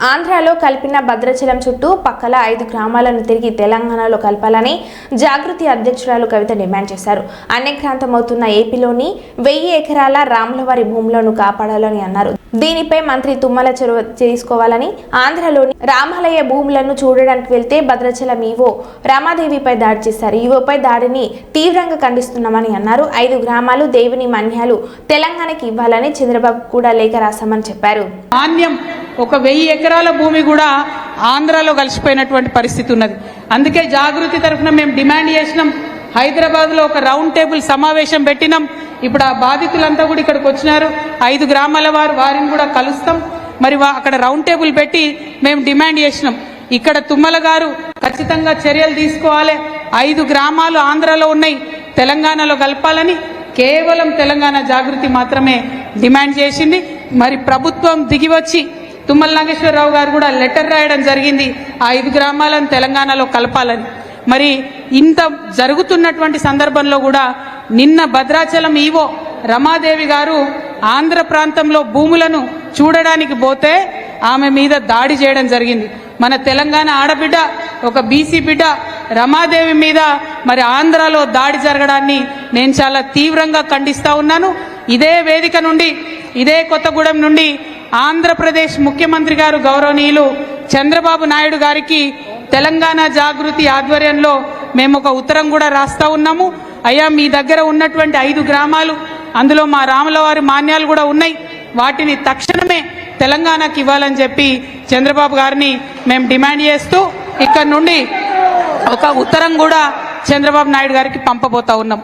ఆంధ్రాలో కలిపిన భద్రాచలం చుట్టూ పక్కల 5 గ్రామాలను తిరిగి తెలంగాణలో కలపాలని జాగృతి అధ్యక్షురాలు కవిత డిమాండ్ చేశారు. అన్యక్రాంతమవుతున్న ఏపీలోని 1000 ఎకరాల రాములవారి భూములను కాపాడాలని అన్నారు. దీనిపై మంత్రి తుమ్మల చొరవ తీసుకోవాలని, ఆంధ్రలోని రామాలయ భూములను చూడడానికి వెళ్తే భద్రాచలం ఈవో రమాదేవిపై దాడి చేశారు. ఈవోపై దాడిని తీవ్రంగా ఖండిస్తున్నామని అన్నారు. 5 గ్రామాలు దేవుని మన్యాలు తెలంగాణకి ఇవ్వాలని చంద్రబాబు కూడా లేఖ రాశామని చెప్పారు. ఒక 1000 ఎకరాల భూమి కూడా ఆంధ్రాలో కలిసిపోయినటువంటి పరిస్థితి ఉన్నది. అందుకే జాగృతి తరఫున మేము డిమాండ్ చేసినాం. హైదరాబాద్ లో ఒక రౌండ్ టేబుల్ సమావేశం పెట్టినాం. ఇప్పుడు ఆ బాధితులంతా కూడా ఇక్కడికి వచ్చినారు. 5 గ్రామాల వారిని కూడా కలుస్తాం. మరి అక్కడ రౌండ్ టేబుల్ పెట్టి మేము డిమాండ్ చేసినాం. ఇక్కడ తుమ్మల గారు ఖచ్చితంగా చర్యలు తీసుకోవాలి. 5 గ్రామాలు ఆంధ్రాలో ఉన్నాయి, తెలంగాణలో కలపాలని కేవలం తెలంగాణ జాగృతి మాత్రమే డిమాండ్ చేసింది. మరి ప్రభుత్వం దిగివచ్చి తుమ్మల నాగేశ్వరరావు గారు కూడా లెటర్ రాయడం జరిగింది, 5 గ్రామాలను తెలంగాణలో కలపాలని. మరి ఇంత జరుగుతున్నటువంటి సందర్భంలో కూడా నిన్న భద్రాచలం ఈవో రమాదేవి గారు ఆంధ్ర ప్రాంతంలో భూములను చూడడానికి పోతే ఆమె మీద దాడి చేయడం జరిగింది. మన తెలంగాణ ఆడబిడ్డ, ఒక బీసీ బిడ్డ రమాదేవి మీద మరి ఆంధ్రాలో దాడి జరగడాన్ని నేను చాలా తీవ్రంగా ఖండిస్తా ఉన్నాను. ఇదే వేదిక నుండి, ఇదే కొత్తగూడెం నుండి ఆంధ్రప్రదేశ్ ముఖ్యమంత్రి గారు గౌరవనీయులు చంద్రబాబు నాయుడు గారికి తెలంగాణ జాగృతి ఆధ్వర్యంలో మేము ఒక ఉత్తరం కూడా రాస్తా ఉన్నాము. అయ్యా, మీ దగ్గర ఉన్నటువంటి 5 గ్రామాలు, అందులో మా రాములవారి మాన్యాలు కూడా ఉన్నాయి, వాటిని తక్షణమే తెలంగాణకి ఇవ్వాలని చెప్పి చంద్రబాబు గారిని మేము డిమాండ్ చేస్తూ ఇక్కడ నుండి ఒక ఉత్తరం కూడా చంద్రబాబు నాయుడు గారికి పంపబోతా ఉన్నాం.